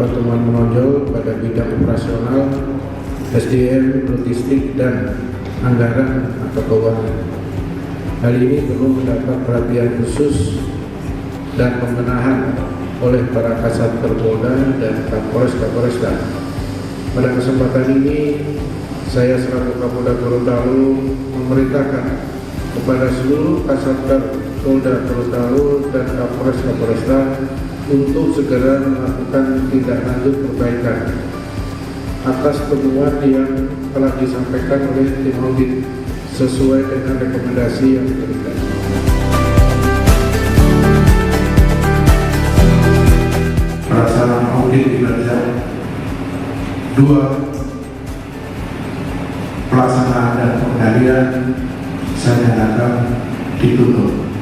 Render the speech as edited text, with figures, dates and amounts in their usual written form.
pertemuan menonjol pada bidang operasional, SDM, logistik, dan anggaran atau keuangan. Hal ini perlu mendapat perhatian khusus dan pembenahan oleh para Kasatker Polda dan Kapolres-Kapolresta. Pada kesempatan ini, saya selaku Kapolda Gorontalo memerintahkan kepada seluruh Kasatker Polda Gorontalo dan Kapolres-Kapolresta untuk segera melakukan tindak lanjut perbaikan atas temuan yang telah disampaikan oleh tim audit sesuai dengan rekomendasi yang diberikan. Pelaksanaan audit kinerja 2. Pelaksanaan dan pengendalian saya nyatakan ditutup.